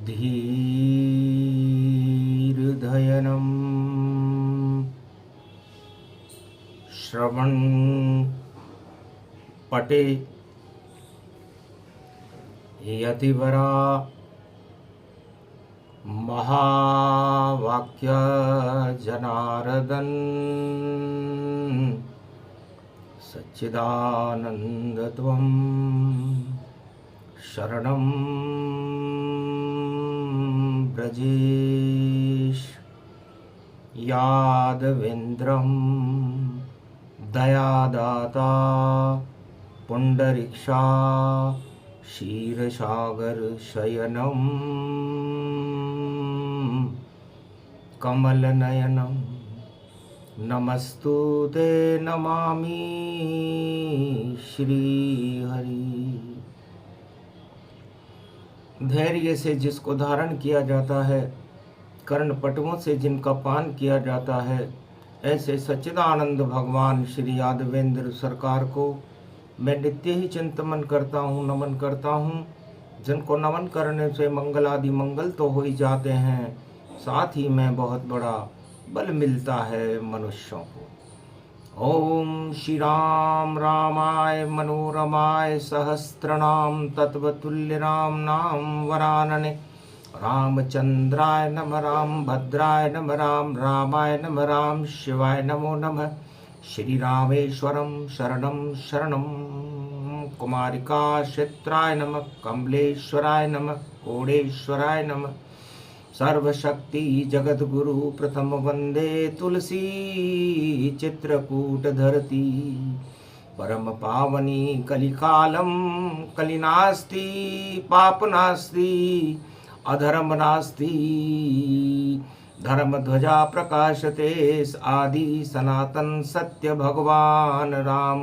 धीर्धयनं श्रवण पटे यतिवरा महावाक्य जनार्दन सच्चिदानन्दत्वं शरणं ब्रजेश यादवेन्द्रं दयादाता पुंडरीक्षा क्षीरसागर शयनं कमलनयनं नमस्तुते नमामि श्रीहरि। धैर्य से जिसको धारण किया जाता है, कर्णपटुओं से जिनका पान किया जाता है, ऐसे सच्चिदानंद भगवान श्री यादवेंद्र सरकार को मैं नित्य ही चिंतन करता हूँ, नमन करता हूँ। जिनको नमन करने से मंगल आदि मंगल तो हो ही जाते हैं, साथ ही में बहुत बड़ा बल मिलता है मनुष्यों को। ओम श्री राम रामाय मनोरमाय सहस्त्रनाम तत्वतुल्य राम नाम वरानने रामचंद्राय नम राम भद्राय नम राम रामाय नम राम शिवाय नमो नमः। श्री रामेश्वरम शरणम शरणम कुमारिका क्षेत्राय नमः कमलेश्वराय नमः कोडेश्वराय नमः। सर्वशक्ति जगत गुरु प्रथम वंदे तुलसी चित्रकूट धरती परम पावनी कलिकालम कलिनास्ति पाप नास्ति अधर्म नास्ति धर्म ध्वजा प्रकाशते आदि सनातन सत्य भगवान राम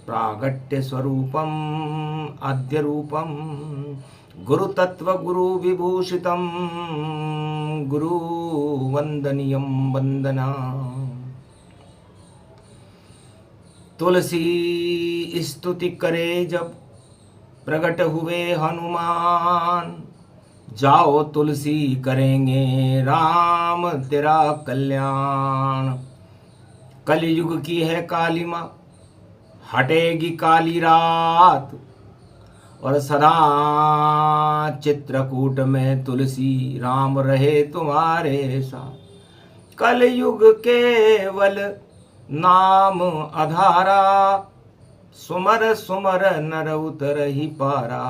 प्रागट्य स्वरूपम आद्य रूपम गुरु तत्व गुरु विभूषितम गुरु वंदनीयम वंदना। तुलसी स्तुति करे जब प्रकट हुए हनुमान, जाओ तुलसी करेंगे राम तेरा कल्याण। कलयुग की है कालिमा, हटेगी काली रात, और सदा चित्रकूट में तुलसी राम रहे तुम्हारे साथ। कलयुग केवल नाम आधारा, सुमर सुमर नर उतर ही पारा।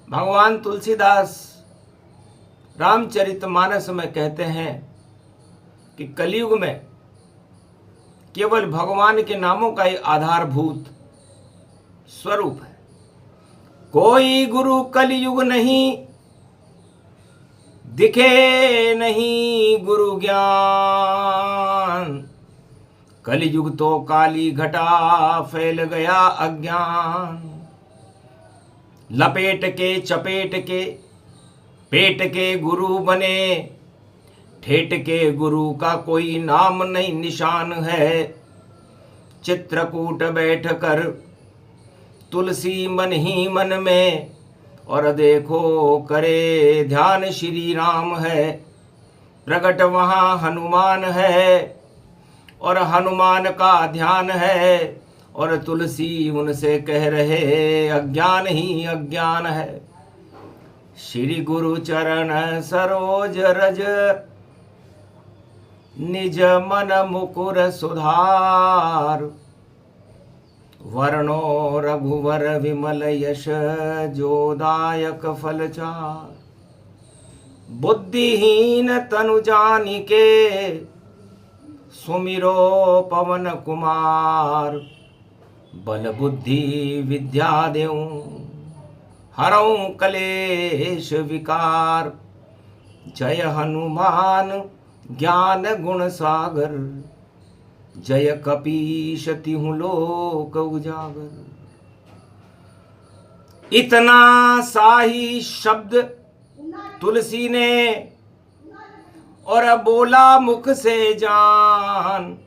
भगवान तुलसीदास रामचरितमानस में कहते हैं कि कलयुग में केवल भगवान के नामों का ही आधारभूत स्वरूप है। कोई गुरु कलयुग नहीं, दिखे नहीं गुरु ज्ञान। कलयुग तो काली घटा फैल गया अज्ञान। लपेट के चपेट के पेट के गुरु बने, ठेठ के गुरु का कोई नाम नहीं निशान है। चित्रकूट बैठ कर तुलसी मन ही मन में, और देखो करे ध्यान श्री राम है। प्रकट वहाँ हनुमान है, और हनुमान का ध्यान है, और तुलसी उनसे कह रहे अज्ञान ही अज्ञान है। श्री गुरु चरण सरोज रज, निज मन मुकुर सुधार। वर्णो रघुवर विमल यश, जोदायक फलचार। बुद्धिहीन तनु जानिके, सुमिरो पवन कुमार। बल बुद्धि विद्या देऊं, हरऊं कलेश विकार। जय हनुमान ज्ञान गुण सागर, जय कपीश तिहु लोक उजागर। इतना सा ही शब्द तुलसी ने और बोला मुख से जान।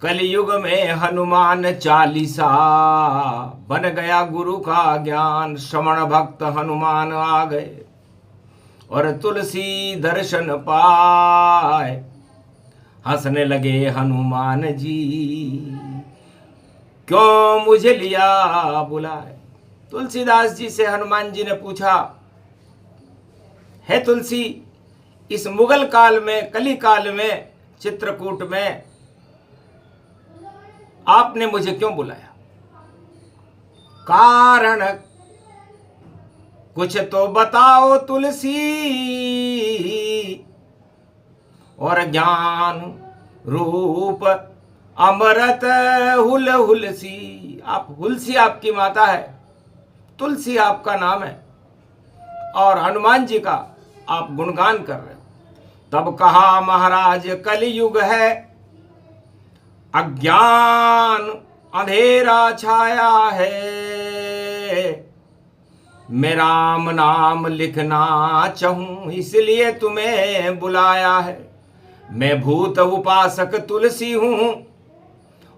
कलयुग में हनुमान चालीसा, बन गया गुरु का ज्ञान। श्रवण भक्त हनुमान आ गए और तुलसी दर्शन पाए। हंसने लगे हनुमान जी, क्यों मुझे लिया बुलाए। तुलसीदास जी से हनुमान जी ने पूछा, है तुलसी, इस मुगल काल में, कली काल में, चित्रकूट में आपने मुझे क्यों बुलाया? कारण कुछ तो बताओ तुलसी, और ज्ञान रूप अमृत हुल हुलसी। आप हुलसी आपकी माता है, तुलसी आपका नाम है, और हनुमान जी का आप गुणगान कर रहे हो। तब कहा महाराज कलयुग है, अज्ञान अंधेरा छाया है। मैं राम नाम लिखना चाहूं, इसलिए तुम्हें बुलाया है। मैं भूत उपासक तुलसी हूं,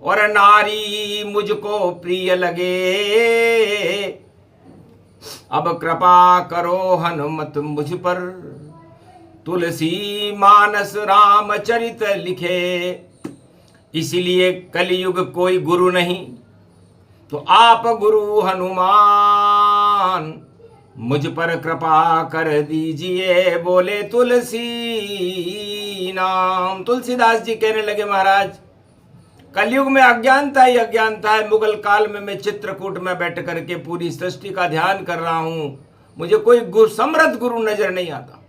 और नारी मुझको प्रिय लगे। अब कृपा करो हनुमत मुझ पर, तुलसी मानस रामचरित लिखे। इसलिए कलयुग कोई गुरु नहीं, तो आप गुरु हनुमान, मुझ पर कृपा कर दीजिए। बोले तुलसी नाम। तुलसीदास जी कहने लगे, महाराज कलयुग में अज्ञानता ही अज्ञानता है। मुगल काल में मैं चित्रकूट में बैठ करके पूरी सृष्टि का ध्यान कर रहा हूं, मुझे कोई समृद्ध गुरु नजर नहीं आता।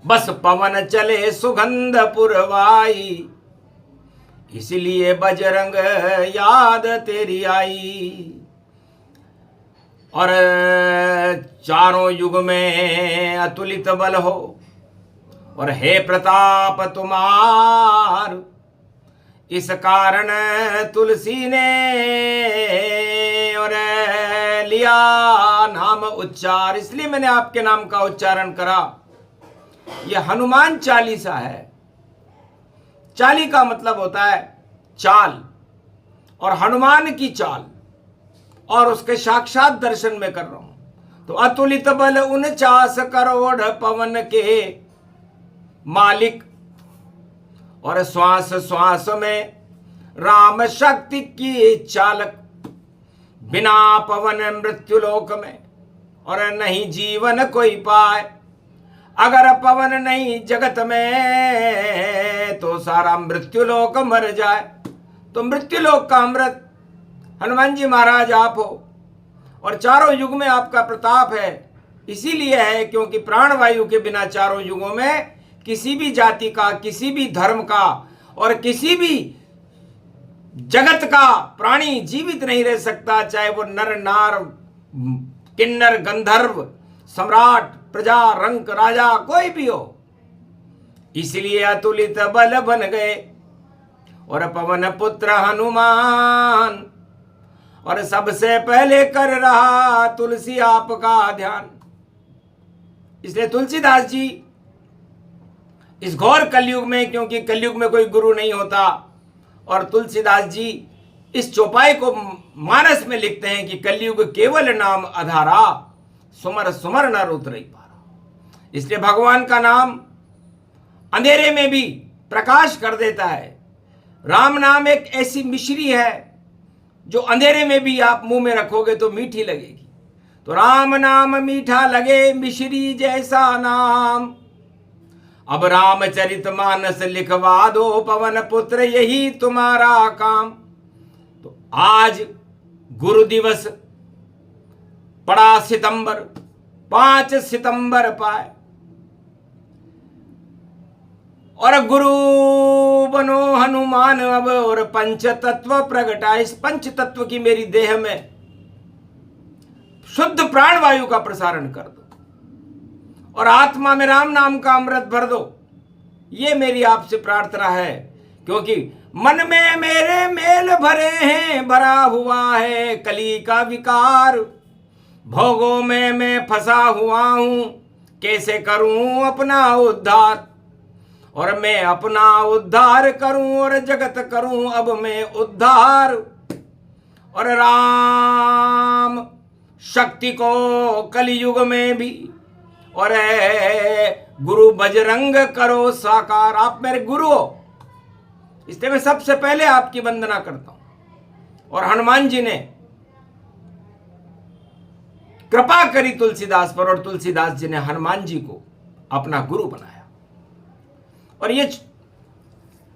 बस पवन चले सुगंध पुरवाई, इसलिए बजरंग याद तेरी आई। और चारों युग में अतुलित बल हो, और हे प्रताप तुम्हार। इस कारण तुलसी ने और लिया नाम उच्चार, इसलिए मैंने आपके नाम का उच्चारण करा। यह हनुमान चालीसा है। चाली का मतलब होता है चाल, और हनुमान की चाल, और उसके साक्षात दर्शन में कर रहा हूं। तो अतुलित बल 49 करोड़ पवन के मालिक, और श्वास श्वास में राम शक्ति की चालक। बिना पवन मृत्युलोक में और नहीं जीवन कोई पाए। अगर पवन नहीं जगत में, तो सारा मृत्युलोक मर जाए। तो मृत्युलोक का अमृत हनुमान जी महाराज आप हो, और चारों युग में आपका प्रताप है। इसीलिए है क्योंकि प्राणवायु के बिना चारों युगों में किसी भी जाति का, किसी भी धर्म का, और किसी भी जगत का प्राणी जीवित नहीं रह सकता, चाहे वो नर नार किन्नर गंधर्व सम्राट प्रजा रंक राजा कोई भी हो। इसलिए अतुलित बल बन गए और पवन पुत्र हनुमान, और सबसे पहले कर रहा तुलसी आपका ध्यान। इसलिए तुलसीदास जी इस घोर कलयुग में, क्योंकि कलयुग में कोई गुरु नहीं होता, और तुलसीदास जी इस चौपाई को मानस में लिखते हैं कि कलयुग केवल नाम आधारा, सुमर सुमर न उतरई पारा। इसलिए भगवान का नाम अंधेरे में भी प्रकाश कर देता है। राम नाम एक ऐसी मिश्री है जो अंधेरे में भी आप मुंह में रखोगे तो मीठी लगेगी। तो राम नाम मीठा लगे मिश्री जैसा नाम। अब रामचरित मानस लिखवा दो पवन पुत्र, यही तुम्हारा काम। तो आज गुरु दिवस पड़ा सितंबर, 5 सितंबर पाए, और गुरु बनो हनुमान अब, और पंच तत्व प्रगटा। इस पंच तत्व की मेरी देह में शुद्ध प्राणवायु का प्रसारण कर दो, और आत्मा में राम नाम का अमृत भर दो। ये मेरी आपसे प्रार्थना है, क्योंकि मन में मेरे मेल भरे हैं, भरा हुआ है कली का विकार। भोगों में मैं फंसा हुआ हूं, कैसे करूं अपना उद्धार। और मैं अपना उद्धार करूं और जगत करूं अब मैं उद्धार। और राम शक्ति को कलयुग में भी, और गुरु बजरंग करो साकार। आप मेरे गुरु हो, इसलिए मैं सबसे पहले आपकी वंदना करता हूं। और हनुमान जी ने कृपा करी तुलसीदास पर, और तुलसीदास जी ने हनुमान जी को अपना गुरु बनाया। और ये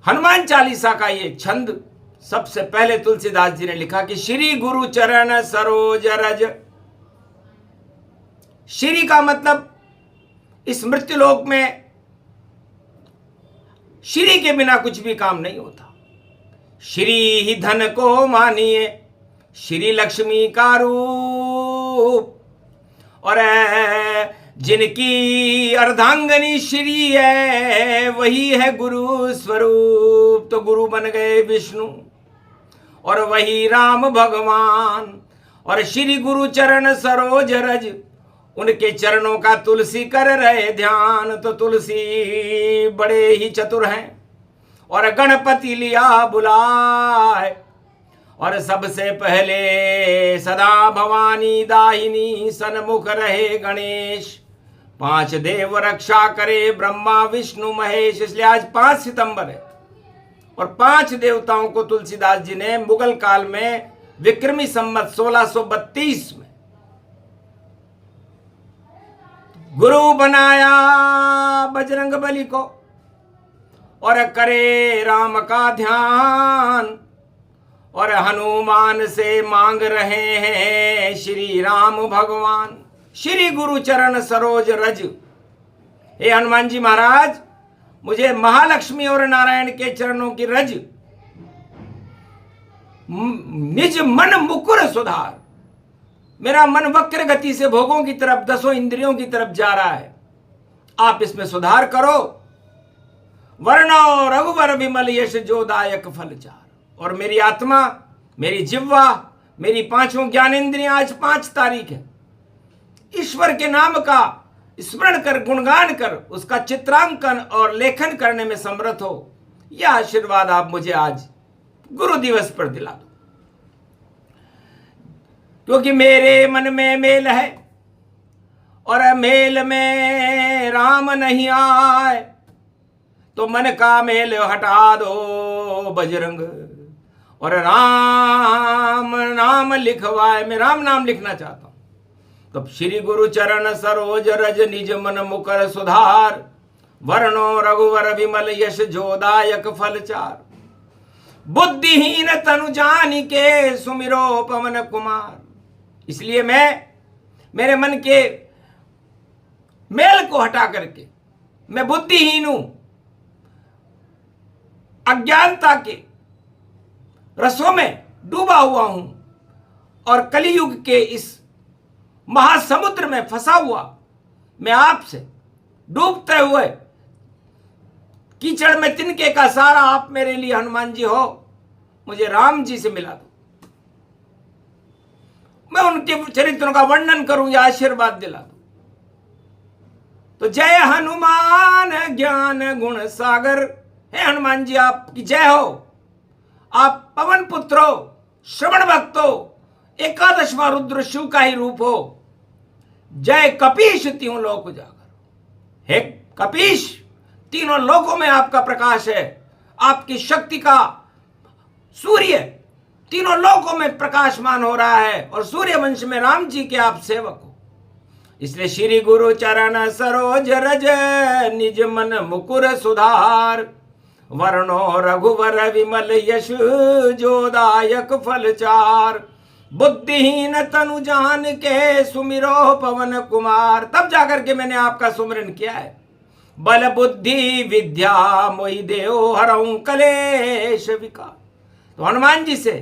हनुमान चालीसा का ये छंद सबसे पहले तुलसीदास जी ने लिखा कि श्री गुरु चरण सरोज रज। श्री का मतलब इस मृत्युलोक में श्री के बिना कुछ भी काम नहीं होता। श्री ही धन को मानिए, श्री लक्ष्मी का रूप। और जिनकी अर्धांगनी श्री है वही है गुरु स्वरूप। तो गुरु बन गए विष्णु और वही राम भगवान। और श्री गुरु चरण सरोज रज, उनके चरणों का तुलसी कर रहे ध्यान। तो तुलसी बड़े ही चतुर हैं और गणपति लिया बुलाए। और सबसे पहले सदा भवानी दाहिनी सन्मुख रहे गणेश। 5 देव रक्षा करे ब्रह्मा विष्णु महेश। इसलिए आज 5 सितंबर है और 5 देवताओं को तुलसीदास जी ने मुगल काल में विक्रमी संवत 1632 में गुरु बनाया बजरंग बली को। और करे राम का ध्यान और हनुमान से मांग रहे हैं श्री राम भगवान। श्री गुरु चरण सरोज रज। हे हनुमान जी महाराज, मुझे महालक्ष्मी और नारायण के चरणों की रज, निज मन मुकुर सुधार। मेरा मन वक्र गति से भोगों की तरफ, 10 इंद्रियों की तरफ जा रहा है, आप इसमें सुधार करो। वर्णो रघुवर विमल यश जोदायक फलचार। और मेरी आत्मा, मेरी जिह्वा, मेरी 5 ज्ञानेंद्रियां, आज 5 तारीख है, ईश्वर के नाम का स्मरण कर, गुणगान कर, उसका चित्रांकन और लेखन करने में समर्थ हो। यह आशीर्वाद आप मुझे आज गुरु दिवस पर दिला दो, क्योंकि मेरे मन में मेल है और मेल में राम नहीं आए। तो मन का मेल हटा दो बजरंग और राम नाम लिखवाए। मैं राम नाम लिखना चाहता हूं। तब श्री गुरु चरण सरोज रज, निज मन मुकर सुधार। वर्णो रघुवर विमल यश जोदायक फलचार। बुद्धिहीन तनु जानि के सुमिरो पवन कुमार। इसलिए मैं मेरे मन के मेल को हटा करके, मैं बुद्धिहीन हूं, अज्ञानता के रसों में डूबा हुआ हूं और कलियुग के इस महासमुद्र में फंसा हुआ मैं आपसे डूबते हुए कीचड़ में तिनके का सारा आप मेरे लिए हनुमान जी हो। मुझे राम जी से मिला दो, मैं उनके चरित्रों का वर्णन करूं या आशीर्वाद दिला दो। तो जय हनुमान ज्ञान गुण सागर। हे हनुमान जी, आपकी जय हो। आप पवन पुत्र हो, श्रवण भक्त हो, 11वां रुद्र शिव का ही रूप हो। जय कपीश तीनों लोक उजागर। हे कपीश, तीनों लोकों में आपका प्रकाश है, आपकी शक्ति का सूर्य तीनों लोकों में प्रकाशमान हो रहा है। और सूर्य वंश में राम जी के आप सेवक हो। इसलिए श्री गुरु चरण सरोज रज, निज मन मुकुर सुधार। वर्णो रघुवर विमल यश जोदायक फलचार। बुद्धिहीन तनु जान के सुमिरो पवन कुमार। तब जाकर के मैंने आपका सुमरन किया है। बल बुद्धि विद्या मोहि देओ हरऊं कलेश विकार। तो हनुमान जी से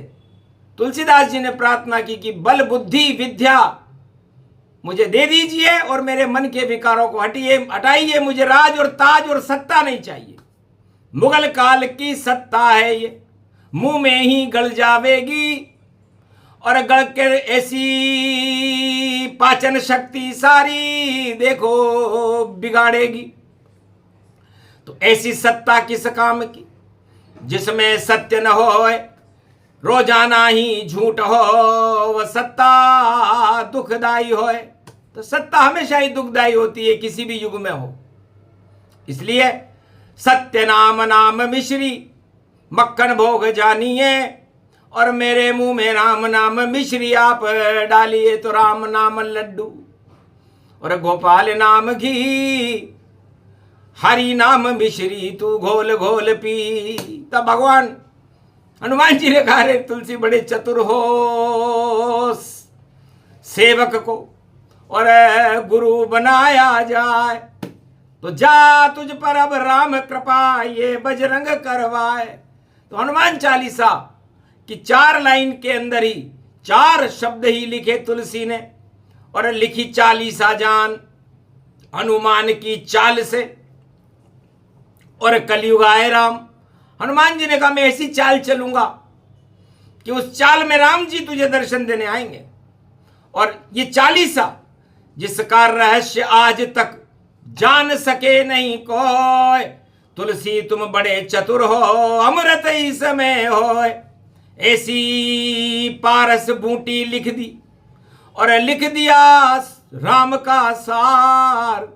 तुलसीदास जी ने प्रार्थना की कि बल बुद्धि विद्या मुझे दे दीजिए और मेरे मन के विकारों को हटाइए। मुझे राज और ताज और सत्ता नहीं चाहिए। मुगल काल की सत्ता है ये, मुंह में ही गल जावेगी और गल के ऐसी पाचन शक्ति सारी देखो बिगाड़ेगी। तो ऐसी सत्ता किस काम की जिसमें सत्य न होए, रोजाना ही झूठ हो, वह सत्ता दुखदाई होए। तो सत्ता हमेशा ही दुखदाई होती है, किसी भी युग में हो। इसलिए सत्य नाम नाम मिश्री, मक्खन भोग जानिए, और मेरे मुंह में राम नाम मिश्री आप डालिए तो राम नाम लड्डू, और गोपाल नाम घी, हरि नाम मिश्री तू घोल घोल पी। तब भगवान हनुमान जी ने कहा, रे तुलसी बड़े चतुर हो, सेवक को और गुरु बनाया जाए, तो जा तुझ पर अब राम कृपा ये बजरंग करवाए। तो हनुमान चालीसा की 4 लाइन के अंदर ही 4 शब्द ही लिखे तुलसी ने, और लिखी चालीसा जान हनुमान की चाल से, और कलयुग आए राम। हनुमान जी ने कहा, मैं ऐसी चाल चलूंगा कि उस चाल में राम जी तुझे दर्शन देने आएंगे। और ये चालीसा जिसका रहस्य आज तक जान सके नहीं कोई, तुलसी तुम बड़े चतुर हो, अमृत इस समय हो, ऐसी पारस बूटी लिख दी और लिख दिया राम का सार।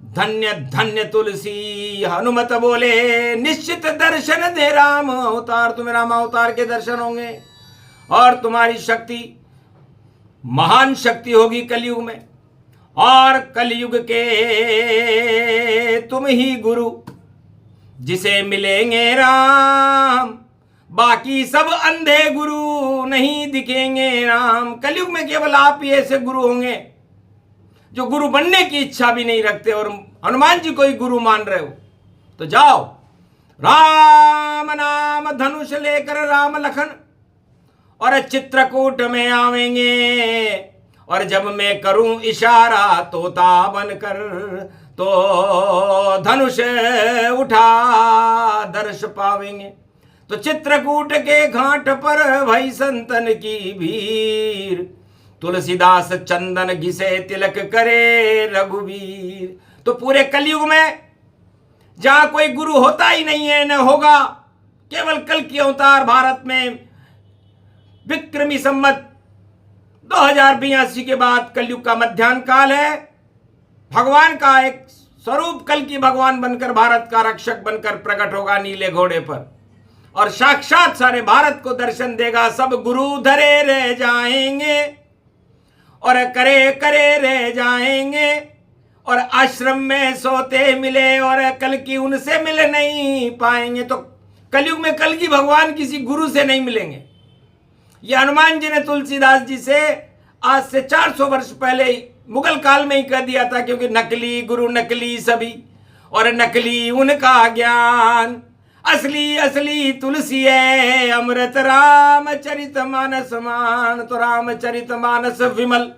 धन्य धन्य तुलसी। हनुमत बोले, निश्चित दर्शन दे राम अवतार, तुम्हें राम अवतार के दर्शन होंगे, और तुम्हारी शक्ति महान शक्ति होगी कलयुग में, और कलयुग के तुम ही गुरु जिसे मिलेंगे राम, बाकी सब अंधे गुरु नहीं दिखेंगे राम। कलयुग में केवल आप ही ऐसे गुरु होंगे जो गुरु बनने की इच्छा भी नहीं रखते, और हनुमान जी को ही गुरु मान रहे हो। तो जाओ, राम नाम धनुष लेकर राम लखन और चित्रकूट में आवेंगे, और जब मैं करूं इशारा तोता बनकर, तो धनुष उठा दर्श पावेंगे। तो चित्रकूट के घाट पर भई संतन की भीड़, तुलसीदास चंदन घिसे तिलक करे रघुवीर। तो पूरे कलयुग में जहां कोई गुरु होता ही नहीं है, न होगा, केवल कल की अवतार भारत में विक्रमी संवत 2082 के बाद कलयुग का मध्यान्ह काल है। भगवान का एक स्वरूप कल की भगवान बनकर, भारत का रक्षक बनकर प्रकट होगा नीले घोड़े पर, और साक्षात सारे भारत को दर्शन देगा। सब गुरु धरे रह जाएंगे और करे करे रह जाएंगे, और आश्रम में सोते मिले और कल की उनसे मिल नहीं पाएंगे। तो कलयुग में कल की भगवान किसी गुरु से नहीं मिलेंगे। ये हनुमान जी ने तुलसीदास जी से आज से 400 वर्ष पहले मुगल काल में ही कह दिया था, क्योंकि नकली गुरु नकली सभी, और नकली उनका ज्ञान, असली असली तुलसी है अमृत रामचरितमानस मान। तो रामचरितमानस विमल,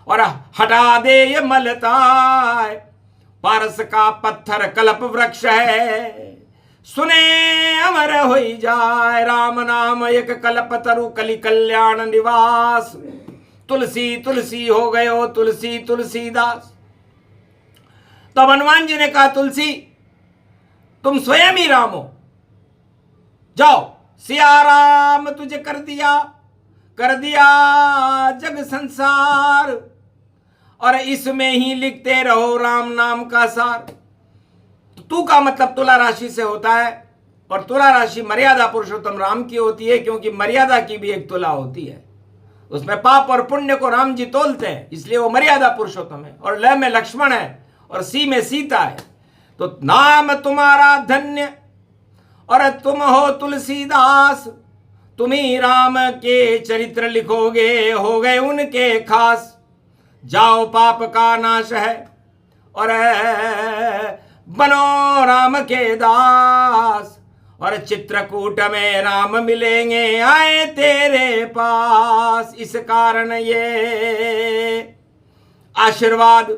और हटा दे ये मलताय, पारस का पत्थर कल्प वृक्ष है, सुने अमर होई जाए। राम नाम एक कल्प तरु कलि कल्याण निवास, तुलसी तुलसी हो गयो तुलसी तुलसीदास। तब हनुमान जी ने कहा, तुलसी तुम स्वयं ही राम हो, जाओ सिया राम तुझे कर दिया जग संसार, और इसमें ही लिखते रहो राम नाम का सार। तो तू का मतलब तुला राशि से होता है, और तुला राशि मर्यादा पुरुषोत्तम राम की होती है, क्योंकि मर्यादा की भी एक तुला होती है, उसमें पाप और पुण्य को राम जी तोलते हैं, इसलिए वो मर्यादा पुरुषोत्तम है। और ल में लक्ष्मण है और सी में सीता है। तो नाम तुम्हारा धन्य और तुम हो तुलसीदास, तुम ही राम के चरित्र लिखोगे, हो गए उनके खास। जाओ पाप का नाश है और बनो राम के दास, और चित्रकूट में राम मिलेंगे आए तेरे पास। इस कारण ये आशीर्वाद,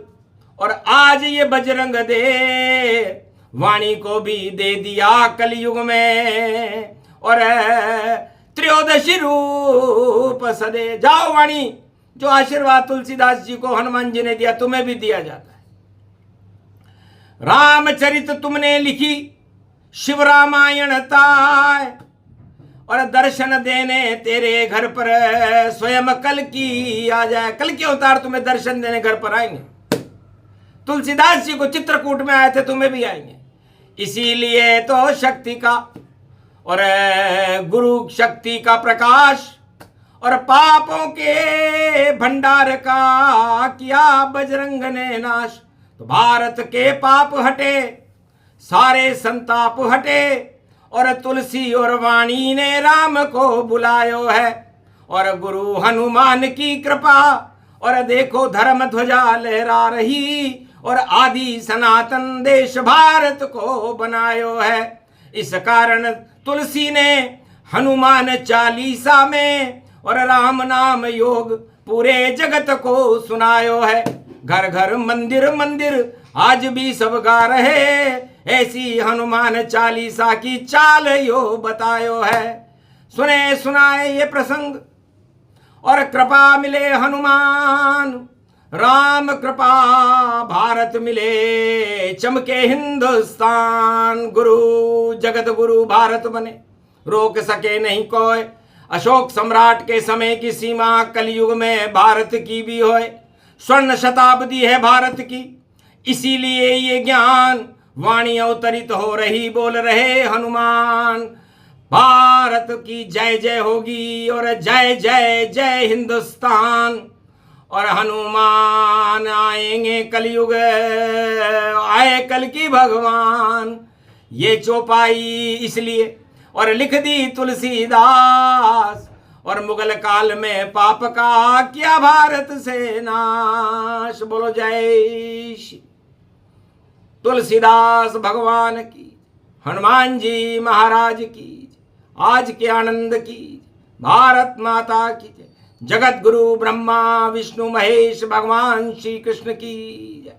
और आज ये बजरंग दे वाणी को भी दे दिया कलयुग में, और त्रयोदशी रूप सदे। जाओ वाणी, जो आशीर्वाद तुलसीदास जी को हनुमान जी ने दिया, तुम्हें भी दिया जाता है। रामचरित तुमने लिखी शिव रामायण ताय, और दर्शन देने तेरे घर पर स्वयं कल की आ जाए। कल के अवतार तुम्हें दर्शन देने घर पर आएंगे। तुलसीदास जी को चित्रकूट में आए थे, तुम्हें भी आएंगे। इसीलिए तो शक्ति का और गुरु शक्ति का प्रकाश और पापों के भंडार का किया बजरंग ने नाश। तो भारत के पाप हटे, सारे संताप हटे, और तुलसी और वाणी ने राम को बुलायो है। और गुरु हनुमान की कृपा, और देखो धर्म ध्वजा लहरा रही, और आदि सनातन देश भारत को बनायो है। इस कारण तुलसी ने हनुमान चालीसा में और राम नाम योग पूरे जगत को सुनायो है। घर घर मंदिर मंदिर आज भी सब गा रहे, ऐसी हनुमान चालीसा की चाल यो बतायो है। सुने सुनाए ये प्रसंग, और कृपा मिले हनुमान, राम कृपा भारत मिले, चमके हिंदुस्तान। गुरु जगत गुरु भारत बने, रोक सके नहीं कोई। अशोक सम्राट के समय की सीमा कलयुग में भारत की भी होए। स्वर्ण शताब्दी है भारत की, इसीलिए ये ज्ञान वाणी अवतरित हो रही, बोल रहे हनुमान। भारत की जय जय होगी, और जय जय जय हिंदुस्तान। और हनुमान आएंगे कलयुग, आए कल की भगवान। ये चौपाई इसलिए और लिख दी तुलसीदास, और मुगल काल में पाप का किया भारत से नाश। बोलो जय श्री तुलसीदास भगवान की, हनुमान जी महाराज की, आज के आनंद की, भारत माता की जय। जगत गुरु ब्रह्मा विष्णु महेश भगवान श्री कृष्ण की जय।